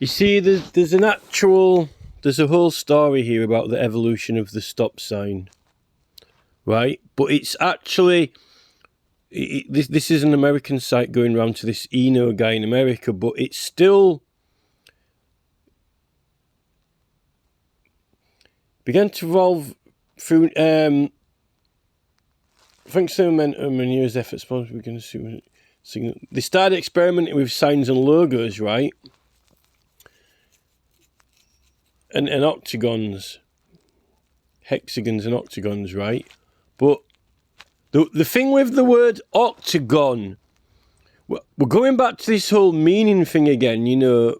You see, there's a whole story here about the evolution of the stop sign, right? But it's actually, this is an American site going around to this Eno guy in America, but it's still began to evolve through, thanks to momentum and years' efforts, we're going to see. They started experimenting with signs and logos, right? And octagons, hexagons and octagons, right? But the thing with the word octagon, we're going back to this whole meaning thing again, you know,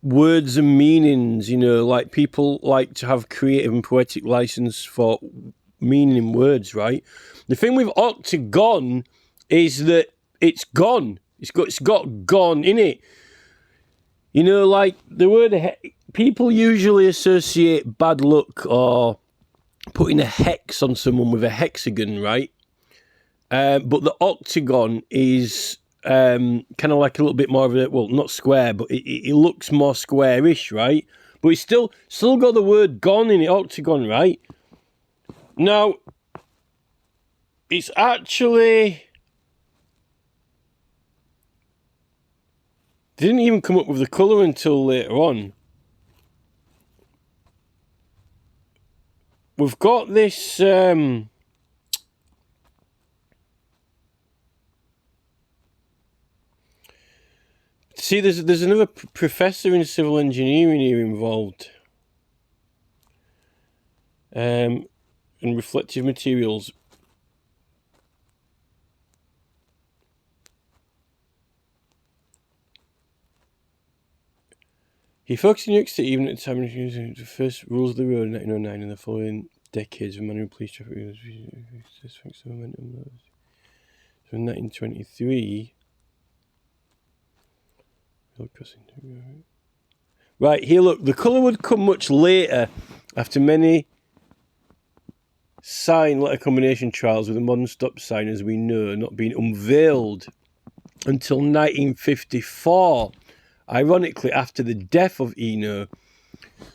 words and meanings, you know, like people like to have creative and poetic license for meaning in words, right? The thing with octagon is that it's gone. It's got gone in it. You know, like the word people usually associate bad luck or putting a hex on someone with a hexagon, right? But the octagon is kind of like a little bit more of a, well, not square, but it looks more squarish, right? But it's still got the word gone in it, octagon, right? Now, it's actually didn't even come up with the colour until later on. We've got this see, there's another professor in civil engineering here involved. And reflective materials. He focused in New York City even at the time of the first rules of the road in 1909 and the following decades of manual police traffic. Thanks to momentum. So in 1923. Right, here look, the colour would come much later after many sign letter combination trials with a modern stop sign as we know not being unveiled until 1954. Ironically, after the death of Eno.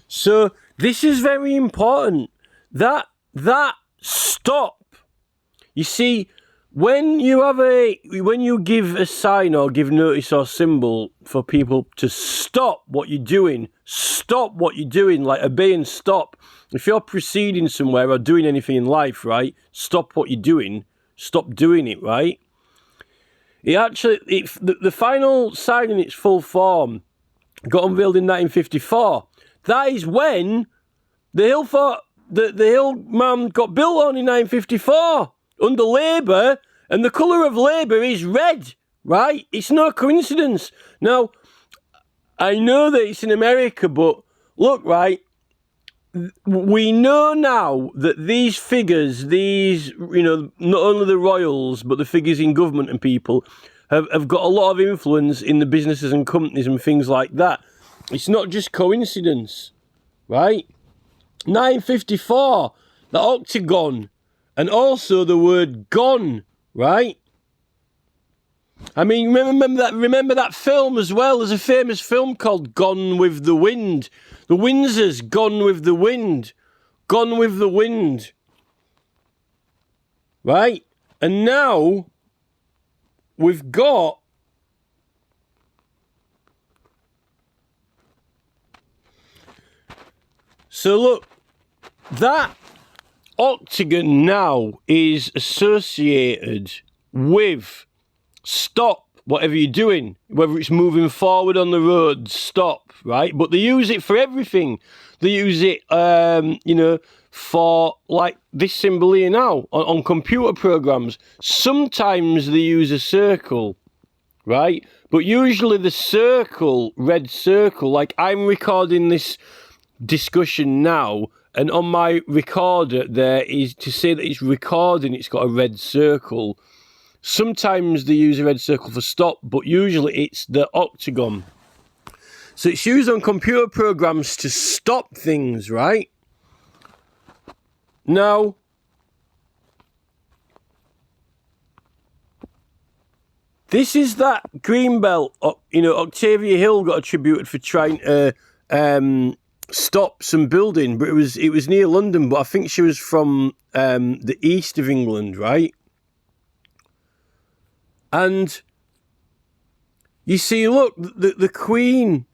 So this is very important. That stop. You see, when you give a sign or give notice or symbol for people to stop what you're doing, like obey and stop. If you're proceeding somewhere or doing anything in life, right, stop what you're doing. Stop doing it, right? The final sign in its full form got unveiled in 1954. That is when the Hill Man got built on in 1954 under Labour, and the colour of Labour is red, right? It's no coincidence. Now, I know that it's in America, but look, right, we know now that these figures, you know, not only the royals, but the figures in government and people have got a lot of influence in the businesses and companies and things like that. It's not just coincidence, right? 1954, the octagon, and also the word gone, right? I mean, remember that film as well. There's a famous film called Gone with the Wind. The Windsors, Gone with the Wind. Gone with the Wind. Right? And now, we've got so look, that octagon now is associated with stop, whatever you're doing, whether it's moving forward on the road, stop, right? But they use it for everything. They use it, you know, for like this symbol here now on computer programs. Sometimes they use a circle, right? But usually the circle, red circle, like I'm recording this discussion now, and on my recorder there is to say that it's recording, it's got a red circle. Sometimes they use a red circle for stop, but usually it's the octagon. So it's used on computer programs to stop things, right? Now, This is that green belt. You know, Octavia Hill got attributed for trying to stop some building, but it was near London. But I think she was from the east of England, right? And you see, look, the Queen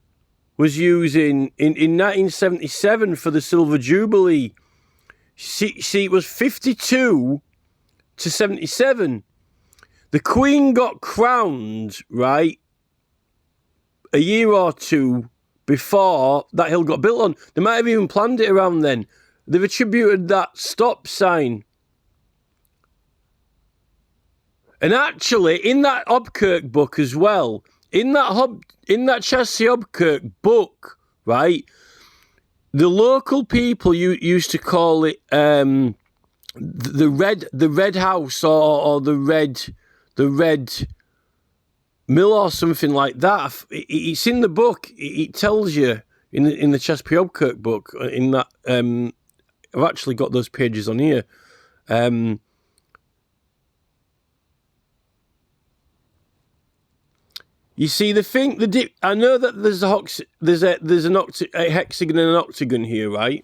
was using in 1977 for the Silver Jubilee. See, it was 52 to 77. The Queen got crowned, right, a year or two before that hill got built on. They might have even planned it around then. They've attributed that stop sign. And actually, in that Hobkirk book as well, in that Chassis Hobkirk book, right, the local people used to call it the red house or the red mill or something like that. It's in the book. It tells you in the Chassis Hobkirk book. In that, I've actually got those pages on here. You see, the thing, I know that there's a hexagon and an octagon here, right?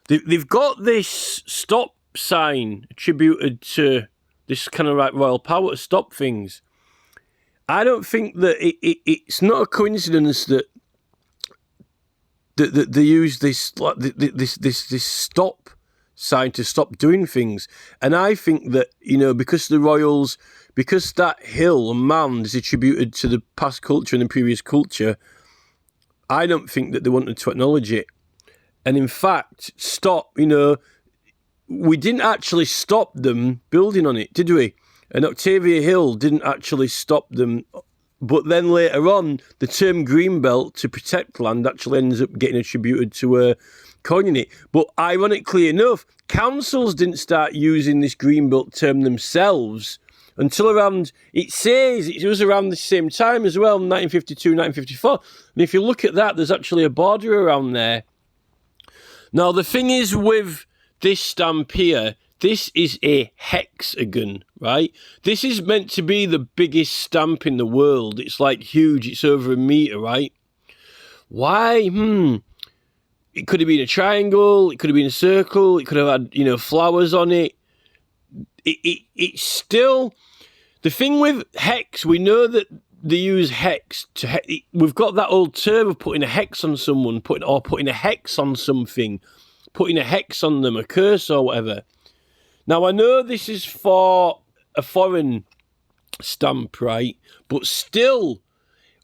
They've got this stop sign attributed to this kind of like royal power to stop things. I don't think that it's not a coincidence that they use this stop sign to stop doing things. And I think that, you know, because the royals, because that hill and mound is attributed to the past culture and the previous culture, I don't think that they wanted to acknowledge it. And in fact, you know, we didn't actually stop them building on it, did we? And Octavia Hill didn't actually stop them. But then later on, the term greenbelt to protect land actually ends up getting attributed to coining it. But ironically enough, councils didn't start using this greenbelt term themselves until around, it says it was around the same time as well, 1952, 1954. And if you look at that, there's actually a border around there. Now, the thing is with this stamp here, this is a hexagon, right? This is meant to be the biggest stamp in the world. It's like huge. It's over 1 meter, right? Why? It could have been a triangle. It could have been a circle. It could have had, you know, flowers on it. It's still... The thing with hex, we know that they use hex to... We've got that old term of putting a hex on someone, putting a hex on something, putting a hex on them, a curse or whatever. Now, I know this is for a foreign stamp, right? But still,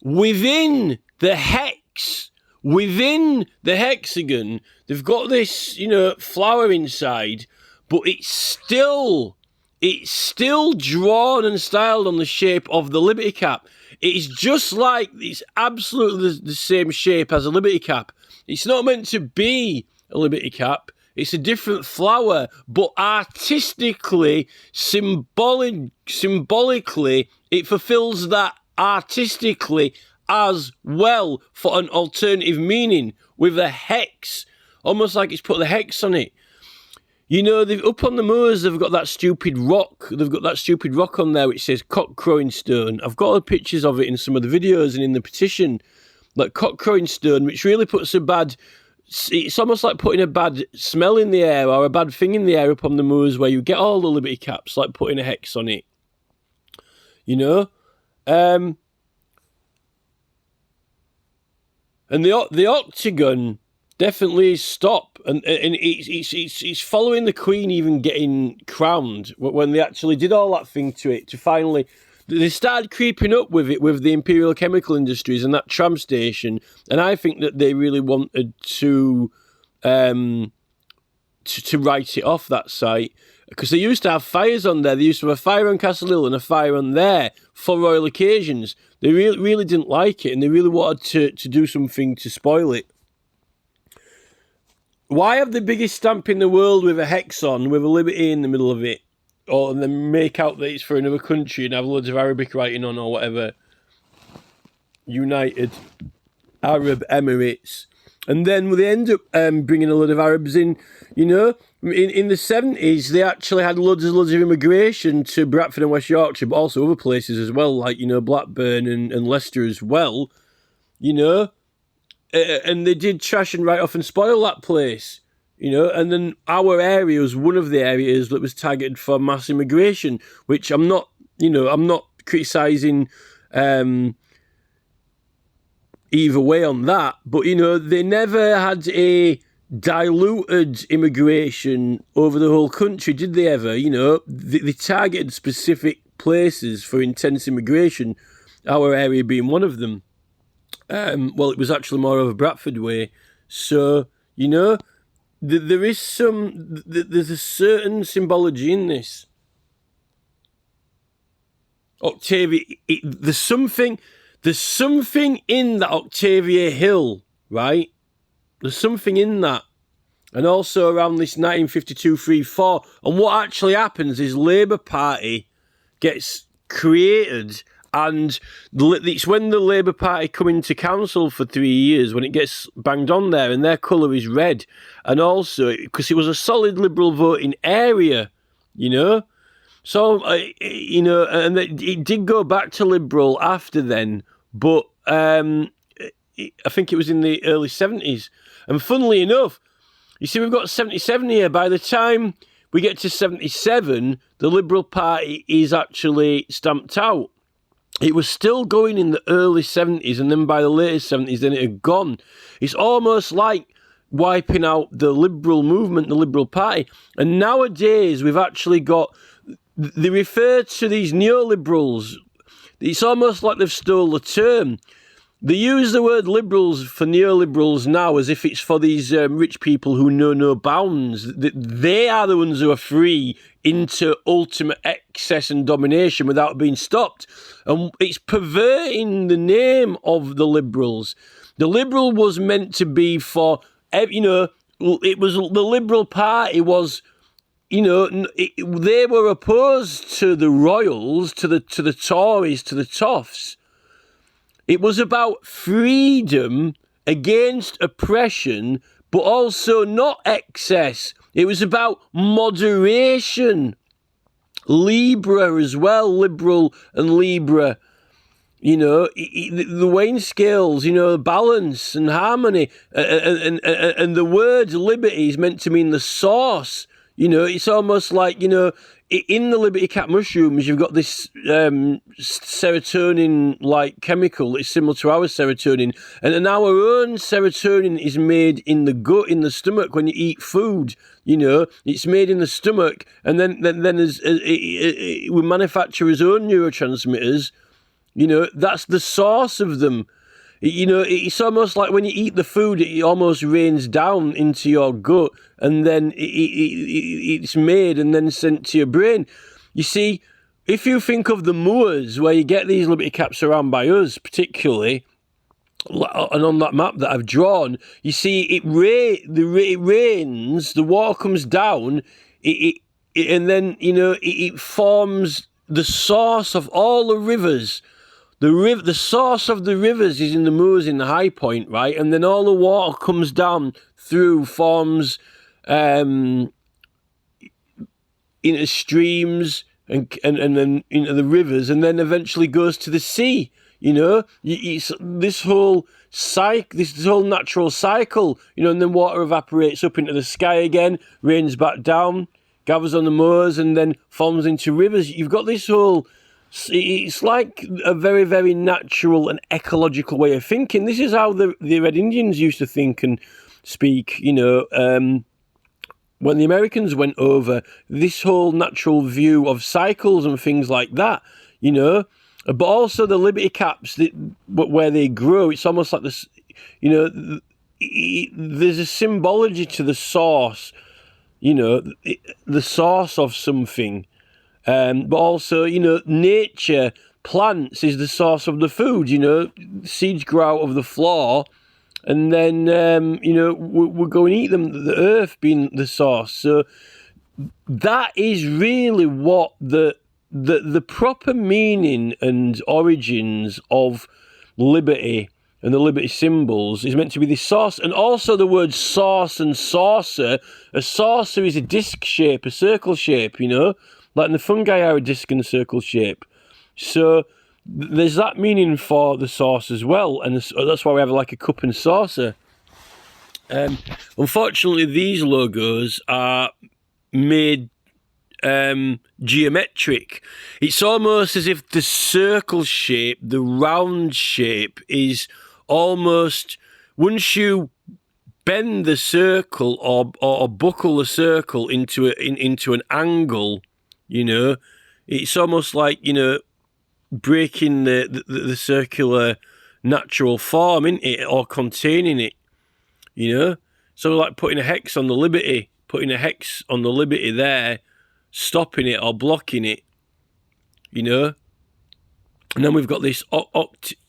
within the hex, within the hexagon, they've got this, you know, flower inside, but it's still drawn and styled on the shape of the Liberty Cap. It's just like, it's absolutely the same shape as a Liberty Cap. It's not meant to be a Liberty Cap. It's a different flower, but artistically, symbolically, it fulfills that artistically as well for an alternative meaning with a hex, almost like it's put the hex on it. You know, up on the moors, they've got that stupid rock. They've got that stupid rock on there which says cock crowing stone. I've got the pictures of it in some of the videos and in the petition, like cock crowing stone, which really puts a bad... It's almost like putting a bad smell in the air or a bad thing in the air up on the moors where you get all the Liberty Caps, like putting a hex on it. You know? And the octagon definitely is stop. And it's following the Queen even getting crowned when they actually did all that thing to it to finally... They started creeping up with it with the Imperial Chemical Industries and that tram station, and I think that they really wanted to write it off, that site, because they used to have fires on there. They used to have a fire on Castle Hill and a fire on there for royal occasions. They really didn't like it, and they really wanted to do something to spoil it. Why have the biggest stamp in the world with a hex on, with a Liberty in the middle of it? And then make out that it's for another country and have loads of Arabic writing on or whatever. United Arab Emirates. And then they end up bringing a lot of Arabs in, you know. in the 70s, they actually had loads of immigration to Bradford and West Yorkshire, but also other places as well, like, Blackburn and Leicester as well, and they did trash and write off and spoil that place, and then our area was one of the areas that was targeted for mass immigration, which I'm not criticising either way on that, but, they never had a diluted immigration over the whole country, did they ever? They targeted specific places for intense immigration, our area being one of them. Well, it was actually more of a Bradford way. So, there is there's a certain symbology in this. Octavia, there's something in that Octavia Hill, right? There's something in that. And also around this 1952-3-4. And what actually happens is Labour Party gets created, and it's when the Labour Party come into council for 3 years, when it gets banged on there, and their colour is red. And also, because it was a solid Liberal voting area, So, and it did go back to Liberal after then, but I think it was in the early 70s. And funnily enough, you see, we've got 77 here. By the time we get to 77, the Liberal Party is actually stamped out. It was still going in the early 70s, and then by the later 70s, then it had gone. It's almost like wiping out the Liberal movement, the Liberal Party. And nowadays, we've actually got... They refer to these neoliberals. It's almost like they've stole the term. They use the word liberals for neoliberals now as if it's for these rich people who know no bounds. They are the ones who are free into ultimate excess and domination without being stopped. And it's perverting the name of the liberals. The Liberal was meant to be for, it was the Liberal Party was... they were opposed to the Royals, to the Tories, to the Toffs. It was about freedom against oppression, but also not excess. It was about moderation. Libra as well, Liberal and Libra. The weighing scales, balance and harmony. And the word liberty is meant to mean the source. It's almost like, in the Liberty Cap mushrooms, you've got this serotonin-like chemical that's similar to our serotonin. And then our own serotonin is made in the gut, in the stomach, when you eat food. It's made in the stomach. And then as we manufacture our own neurotransmitters. That's the source of them. It's almost like when you eat the food, it almost rains down into your gut, and then it's made and then sent to your brain. You see, if you think of the moors where you get these Liberty Caps around by us, particularly, and on that map that I've drawn, you see it rains, the water comes down, and then it forms the source of all the rivers. The source of the rivers is in the moors in the high point, right? And then all the water comes down through, forms into streams and then into the rivers, and then eventually goes to the sea. It's this whole cycle, this whole natural cycle. And then water evaporates up into the sky again, rains back down, gathers on the moors, and then forms into rivers. You've got this whole... It's like a very, very natural and ecological way of thinking. This is how the Red Indians used to think and speak, when the Americans went over, this whole natural view of cycles and things like that, But also the Liberty Caps, where they grow, it's almost like this, there's a symbology to the source, the source of something. But also, nature, plants is the source of the food, seeds grow out of the floor, and then, we'll go and eat them, the earth being the source. So that is really what the proper meaning and origins of liberty and the Liberty symbols is meant to be this source, and also the word source and saucer. A saucer is a disc shape, a circle shape, you know, like the fungi are a disc and a circle shape. So there's that meaning for the sauce as well, and that's why we have like a cup and saucer. Unfortunately, these logos are made geometric. It's almost as if the circle shape, the round shape, is almost, once you bend the circle or buckle the circle into an angle, you know, it's almost like, you know, breaking the circular natural form, isn't it, or containing it, you know. So like putting a hex on the Liberty, there, stopping it or blocking it, you know. And then we've got this,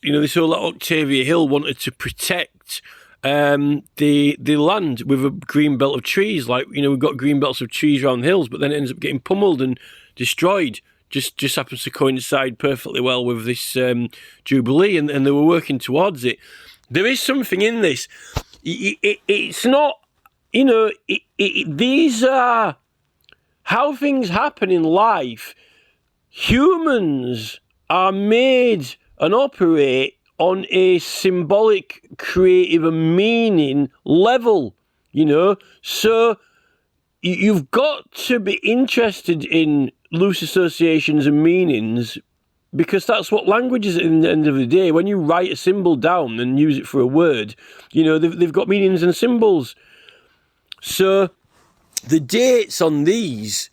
this whole Octavia Hill wanted to protect the land with a green belt of trees. Like, you know, we've got green belts of trees around the hills, but then it ends up getting pummeled and destroyed. Just happens to coincide perfectly well with this Jubilee, and they were working towards it. There is something in this. It's not, you know, these are how things happen in life. Humans are made and operate on a symbolic, creative and meaning level, you know. So you've got to be interested in loose associations and meanings, because that's what language is at the end of the day. When you write a symbol down and use it for a word, you know, they've got meanings and symbols. So the dates on these,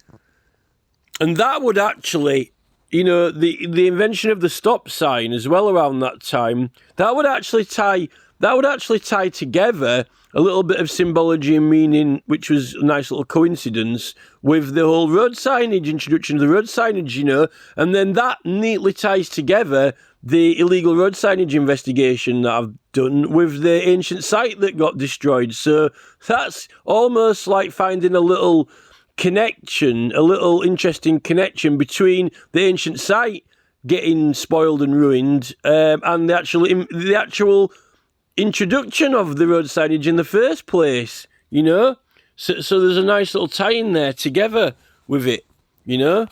and that would actually, you know, the invention of the stop sign as well around that time, that would actually tie together a little bit of symbology and meaning, which was a nice little coincidence with the whole road signage, introduction of the road signage, you know, and then that neatly ties together the illegal road signage investigation that I've done with the ancient site that got destroyed. So that's almost like finding a little connection, a little interesting connection between the ancient site getting spoiled and ruined and the actual introduction of the road signage in the first place, you know. So there's a nice little tie in there together with it, you know.